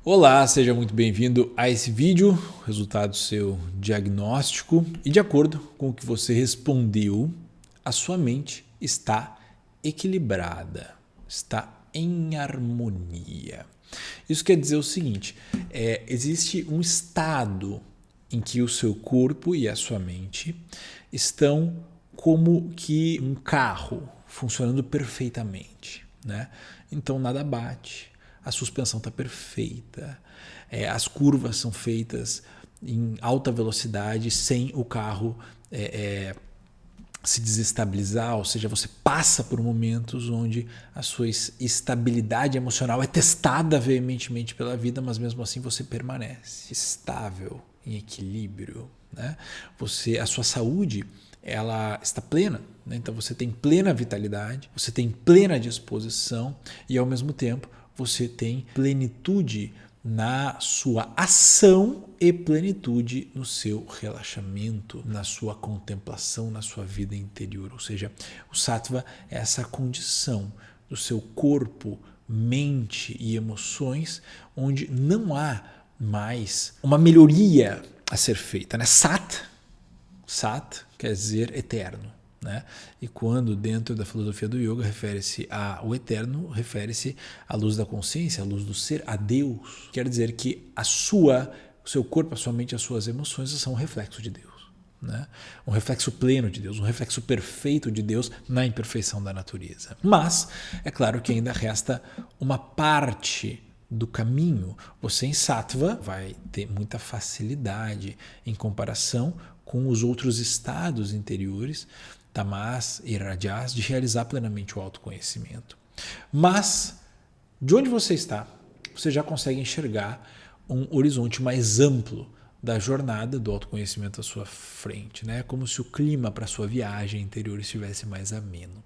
Olá, seja muito bem-vindo a esse vídeo, resultado do seu diagnóstico. E de acordo com o que você respondeu, a sua mente está equilibrada, está em harmonia. Isso quer dizer o seguinte, existe um estado em que o seu corpo e a sua mente estão como que um carro funcionando perfeitamente, né? Então nada bate. A suspensão está perfeita, as curvas são feitas em alta velocidade sem o carro se desestabilizar, ou seja, você passa por momentos onde a sua estabilidade emocional é testada veementemente pela vida, mas mesmo assim você permanece estável, em equilíbrio, né? A sua saúde ela está plena, né? Então você tem plena vitalidade, você tem plena disposição e ao mesmo tempo você tem plenitude na sua ação e plenitude no seu relaxamento, na sua contemplação, na sua vida interior. Ou seja, o sattva é essa condição do seu corpo, mente e emoções onde não há mais uma melhoria a ser feita, né? Sat quer dizer eterno. Né? E quando dentro da filosofia do yoga refere-se ao eterno, refere-se à luz da consciência, à luz do ser, a Deus. Quer dizer que o seu corpo, a sua mente, as suas emoções são um reflexo de Deus. Né? Um reflexo pleno de Deus, um reflexo perfeito de Deus na imperfeição da natureza. Mas é claro que ainda resta uma parte do caminho. Você em sattva vai ter muita facilidade em comparação com os outros estados interiores, tamas e rajas, de realizar plenamente o autoconhecimento. Mas, de onde você está, você já consegue enxergar um horizonte mais amplo da jornada do autoconhecimento à sua frente, né? Como se o clima para a sua viagem interior estivesse mais ameno.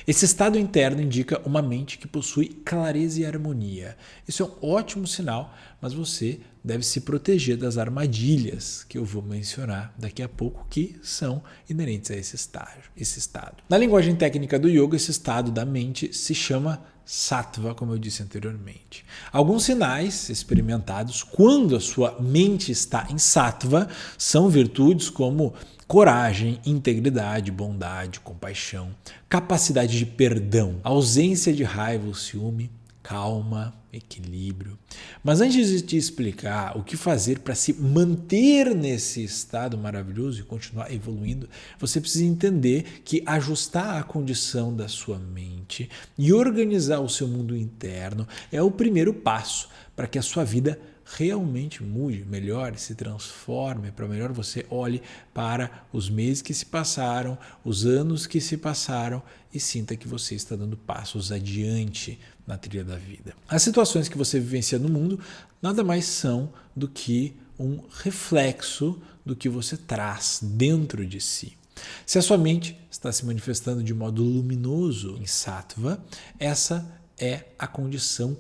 Esse estado interno indica uma mente que possui clareza e harmonia. Isso é um ótimo sinal, mas você deve se proteger das armadilhas que eu vou mencionar daqui a pouco, que são inerentes a esse estado. Na linguagem técnica do yoga, esse estado da mente se chama sattva, como eu disse anteriormente. Alguns sinais experimentados quando a sua mente está em sattva são virtudes como coragem, integridade, bondade, compaixão, capacidade de perdão, ausência de raiva ou ciúme, calma, equilíbrio. Mas antes de te explicar o que fazer para se manter nesse estado maravilhoso e continuar evoluindo, você precisa entender que ajustar a condição da sua mente e organizar o seu mundo interno é o primeiro passo para que a sua vida realmente mude, melhore, se transforme, para melhor você olhe para os meses que se passaram, os anos que se passaram e sinta que você está dando passos adiante na trilha da vida. As situações que você vivencia no mundo nada mais são do que um reflexo do que você traz dentro de si. Se a sua mente está se manifestando de modo luminoso em sattva, essa é a condição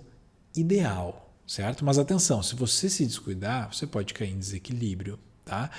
ideal. Certo? Mas atenção, se você se descuidar, você pode cair em desequilíbrio. Tá?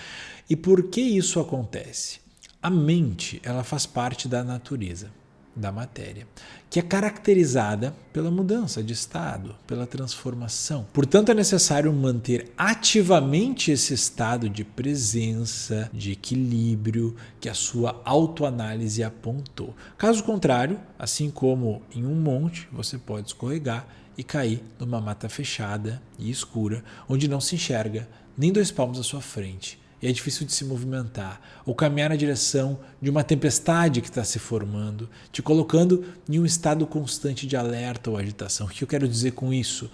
E por que isso acontece? A mente ela faz parte da natureza, da matéria, que é caracterizada pela mudança de estado, pela transformação. Portanto, é necessário manter ativamente esse estado de presença, de equilíbrio que a sua autoanálise apontou. Caso contrário, assim como em um monte, você pode escorregar e cair numa mata fechada e escura, onde não se enxerga nem 2 palmos à sua frente. E é difícil de se movimentar, ou caminhar na direção de uma tempestade que está se formando, te colocando em um estado constante de alerta ou agitação. O que eu quero dizer com isso?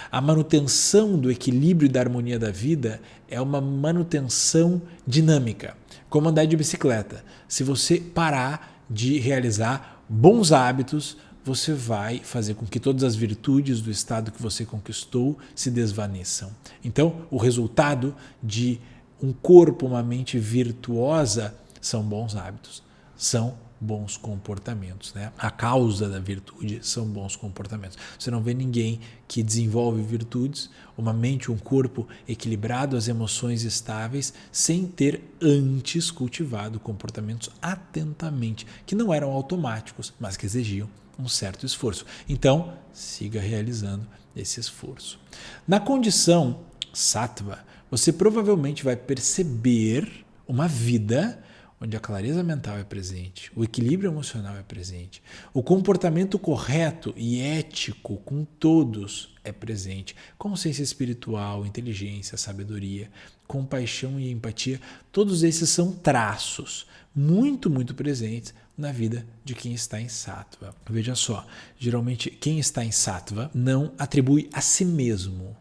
A manutenção do equilíbrio e da harmonia da vida é uma manutenção dinâmica, como andar de bicicleta. Se você parar de realizar bons hábitos, você vai fazer com que todas as virtudes do estado que você conquistou se desvaneçam. Então, o resultado de um corpo, uma mente virtuosa são bons hábitos, são bons comportamentos. Né? A causa da virtude são bons comportamentos. Você não vê ninguém que desenvolve virtudes, uma mente, um corpo equilibrado, as emoções estáveis, sem ter antes cultivado comportamentos atentamente, que não eram automáticos, mas que exigiam um certo esforço. Então, siga realizando esse esforço. Na condição sattva, você provavelmente vai perceber uma vida onde a clareza mental é presente, o equilíbrio emocional é presente, o comportamento correto e ético com todos é presente, consciência espiritual, inteligência, sabedoria, compaixão e empatia, todos esses são traços muito, muito presentes na vida de quem está em sattva. Veja só, geralmente quem está em sattva não atribui a si mesmo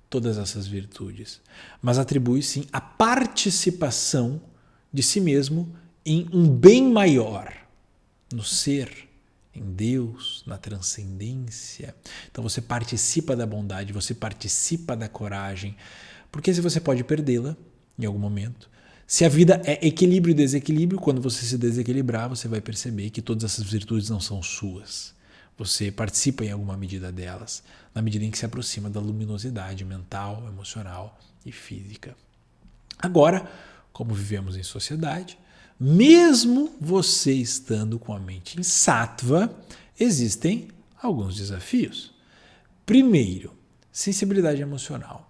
todas essas virtudes, mas atribui sim a participação de si mesmo em um bem maior, no ser, em Deus, na transcendência. Então você participa da bondade, você participa da coragem, porque se você pode perdê-la em algum momento, se a vida é equilíbrio e desequilíbrio, quando você se desequilibrar, você vai perceber que todas essas virtudes não são suas. Você participa em alguma medida delas, na medida em que se aproxima da luminosidade mental, emocional e física. Agora, como vivemos em sociedade, mesmo você estando com a mente em sattva, existem alguns desafios. Primeiro, sensibilidade emocional.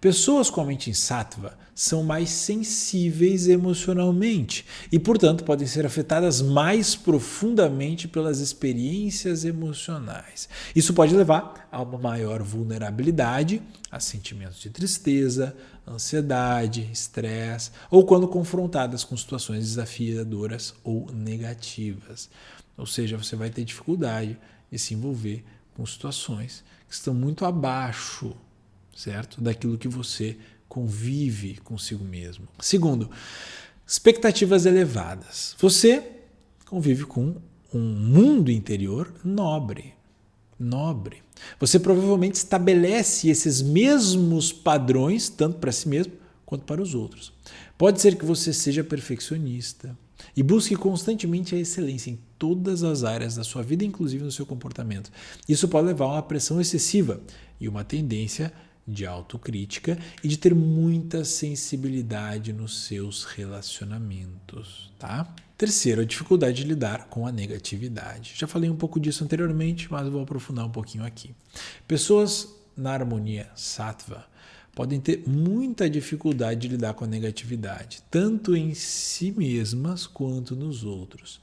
Pessoas com a mente em sattva são mais sensíveis emocionalmente e, portanto, podem ser afetadas mais profundamente pelas experiências emocionais. Isso pode levar a uma maior vulnerabilidade a sentimentos de tristeza, ansiedade, estresse ou quando confrontadas com situações desafiadoras ou negativas. Ou seja, você vai ter dificuldade de se envolver com situações que estão muito abaixo, certo? Daquilo que você convive consigo mesmo. Segundo, expectativas elevadas. Você convive com um mundo interior nobre. Você provavelmente estabelece esses mesmos padrões, tanto para si mesmo quanto para os outros. Pode ser que você seja perfeccionista e busque constantemente a excelência em todas as áreas da sua vida, inclusive no seu comportamento. Isso pode levar a uma pressão excessiva e uma tendência de autocrítica e de ter muita sensibilidade nos seus relacionamentos, tá? Terceiro, a dificuldade de lidar com a negatividade. Já falei um pouco disso anteriormente, mas vou aprofundar um pouquinho aqui. Pessoas na harmonia sattva podem ter muita dificuldade de lidar com a negatividade, tanto em si mesmas quanto nos outros.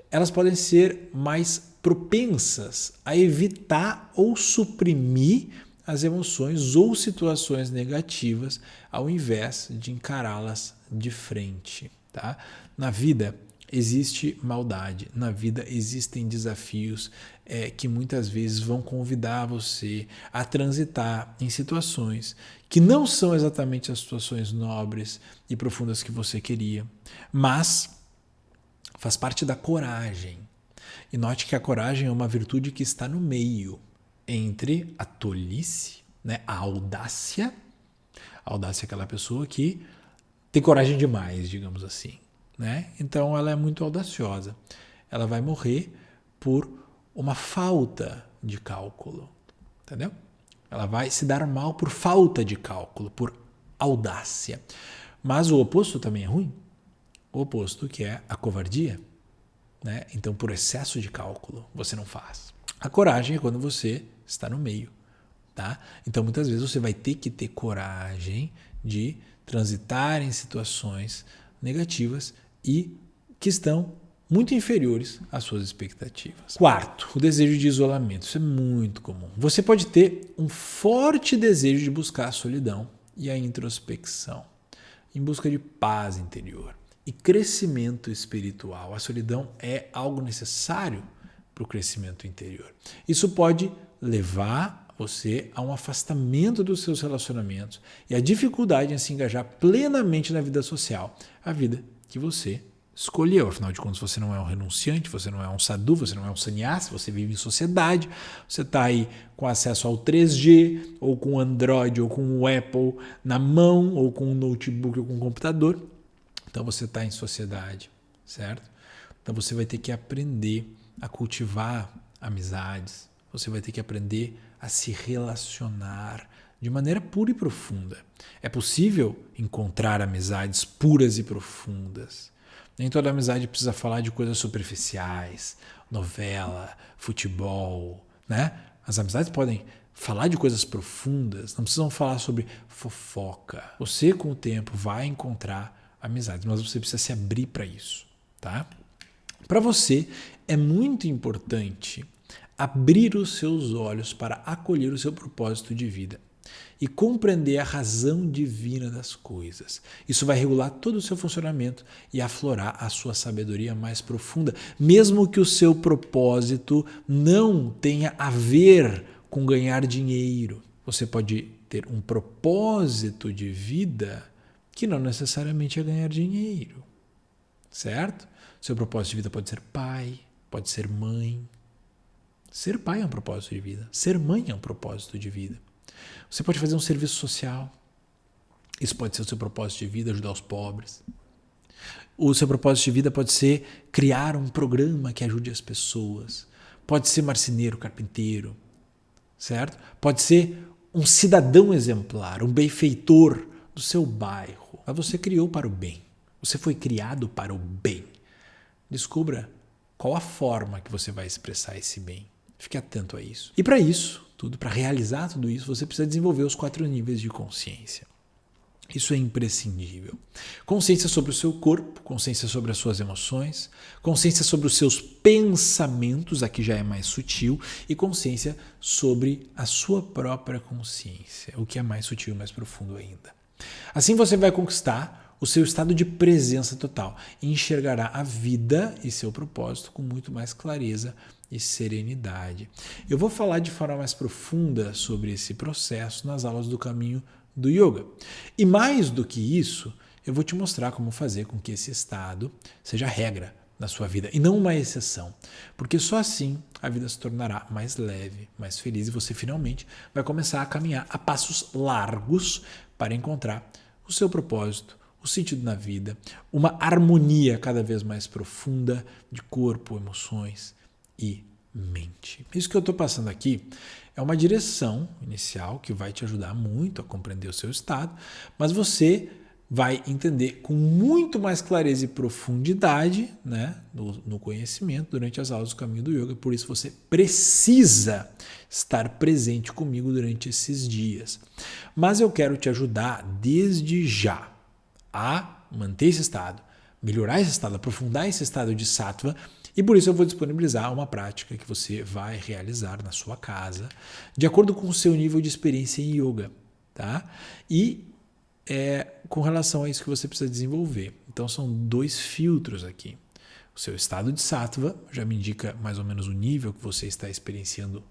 Elas podem ser mais propensas a evitar ou suprimir as emoções ou situações negativas ao invés de encará-las de frente, tá? Na vida existe maldade, na vida existem desafios que muitas vezes vão convidar você a transitar em situações que não são exatamente as situações nobres e profundas que você queria, mas faz parte da coragem. E note que a coragem é uma virtude que está no meio entre a tolice, né, a audácia. A audácia é aquela pessoa que tem coragem demais, digamos assim, né? Então ela é muito audaciosa. Ela vai morrer por uma falta de cálculo, entendeu? Ela vai se dar mal por falta de cálculo, por audácia. Mas o oposto também é ruim. O oposto, que é a covardia, né? Então, por excesso de cálculo, você não faz. A coragem é quando você está no meio, tá? Então, muitas vezes você vai ter que ter coragem de transitar em situações negativas e que estão muito inferiores às suas expectativas. Quarto, o desejo de isolamento. Isso é muito comum. Você pode ter um forte desejo de buscar a solidão e a introspecção, em busca de paz interior e crescimento espiritual. A solidão é algo necessário para o crescimento interior. Isso pode levar você a um afastamento dos seus relacionamentos e a dificuldade em se engajar plenamente na vida social, a vida que você escolheu. Afinal de contas, você não é um renunciante, você não é um sadhu, você não é um sannyasi, você vive em sociedade, você está aí com acesso ao 3G, ou com o Android, ou com o Apple na mão, ou com um notebook, ou com um computador. Então você está em sociedade, certo? Então você vai ter que aprender a cultivar amizades, você vai ter que aprender a se relacionar de maneira pura e profunda. É possível encontrar amizades puras e profundas. Nem toda amizade precisa falar de coisas superficiais, novela, futebol, né? As amizades podem falar de coisas profundas, não precisam falar sobre fofoca. Você, com o tempo, vai encontrar amizades, mas você precisa se abrir para isso, tá? Para você, é muito importante abrir os seus olhos para acolher o seu propósito de vida e compreender a razão divina das coisas. Isso vai regular todo o seu funcionamento e aflorar a sua sabedoria mais profunda, mesmo que o seu propósito não tenha a ver com ganhar dinheiro. Você pode ter um propósito de vida que não necessariamente é ganhar dinheiro, certo? Seu propósito de vida pode ser pai, pode ser mãe. Ser pai é um propósito de vida. Ser mãe é um propósito de vida. Você pode fazer um serviço social. Isso pode ser o seu propósito de vida, ajudar os pobres. O seu propósito de vida pode ser criar um programa que ajude as pessoas. Pode ser marceneiro, carpinteiro, certo? Pode ser um cidadão exemplar, um benfeitor do seu bairro. Mas você criou para o bem. Você foi criado para o bem. Descubra qual a forma que você vai expressar esse bem. Fique atento a isso. E para isso, para realizar tudo isso, você precisa desenvolver os 4 níveis de consciência. Isso é imprescindível. Consciência sobre o seu corpo, consciência sobre as suas emoções, consciência sobre os seus pensamentos, aqui já é mais sutil, e consciência sobre a sua própria consciência, o que é mais sutil e mais profundo ainda. Assim você vai conquistar o seu estado de presença total e enxergará a vida e seu propósito com muito mais clareza e serenidade. Eu vou falar de forma mais profunda sobre esse processo nas aulas do caminho do yoga. E mais do que isso, eu vou te mostrar como fazer com que esse estado seja a regra na sua vida e não uma exceção. Porque só assim a vida se tornará mais leve, mais feliz e você finalmente vai começar a caminhar a passos largos para encontrar o seu propósito, o sentido na vida, uma harmonia cada vez mais profunda de corpo, emoções e mente. Isso que eu estou passando aqui é uma direção inicial que vai te ajudar muito a compreender o seu estado, mas você vai entender com muito mais clareza e profundidade, né, no conhecimento durante as aulas do Caminho do Yoga. Por isso você precisa estar presente comigo durante esses dias. Mas eu quero te ajudar desde já a manter esse estado, melhorar esse estado, aprofundar esse estado de sattva, e por isso eu vou disponibilizar uma prática que você vai realizar na sua casa, de acordo com o seu nível de experiência em yoga, tá? E com relação a isso que você precisa desenvolver. Então são 2 filtros aqui. O seu estado de sattva já me indica mais ou menos o nível que você está experienciando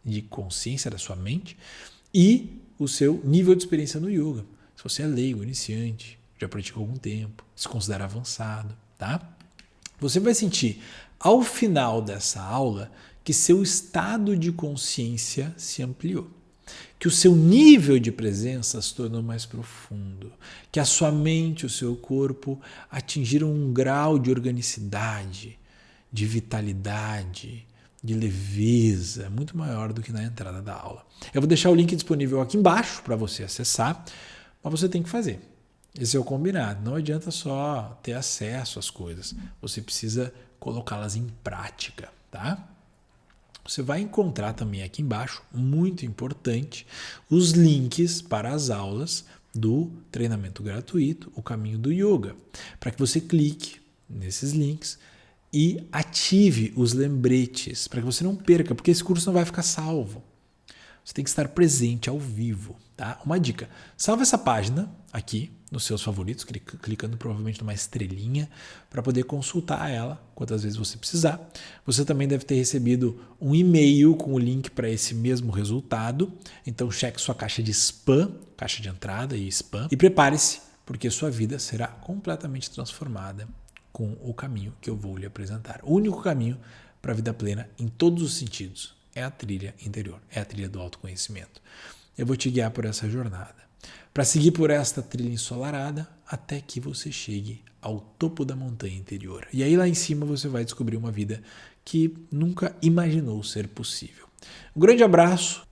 de consciência da sua mente, e o seu nível de experiência no yoga. Se você é leigo, iniciante, já pratica há algum tempo, se considera avançado, tá? Você vai sentir ao final dessa aula que seu estado de consciência se ampliou, que o seu nível de presença se tornou mais profundo, que a sua mente e o seu corpo atingiram um grau de organicidade, de vitalidade, de leveza muito maior do que na entrada da aula. Eu vou deixar o link disponível aqui embaixo para você acessar, mas você tem que fazer. Esse é o combinado. Não adianta só ter acesso às coisas. Você precisa colocá-las em prática, tá? Você vai encontrar também aqui embaixo, muito importante, os links para as aulas do treinamento gratuito, o Caminho do Yoga, para que você clique nesses links e ative os lembretes, para que você não perca, porque esse curso não vai ficar salvo. Você tem que estar presente ao vivo, tá? Uma dica, salva essa página aqui nos seus favoritos, clicando provavelmente numa estrelinha para poder consultar ela quantas vezes você precisar. Você também deve ter recebido um e-mail com o link para esse mesmo resultado, então cheque sua caixa de spam, caixa de entrada e spam, e prepare-se, porque sua vida será completamente transformada com o caminho que eu vou lhe apresentar. O único caminho para a vida plena em todos os sentidos é a trilha interior, é a trilha do autoconhecimento. Eu vou te guiar por essa jornada, para seguir por esta trilha ensolarada até que você chegue ao topo da montanha interior. E aí lá em cima você vai descobrir uma vida que nunca imaginou ser possível. Um grande abraço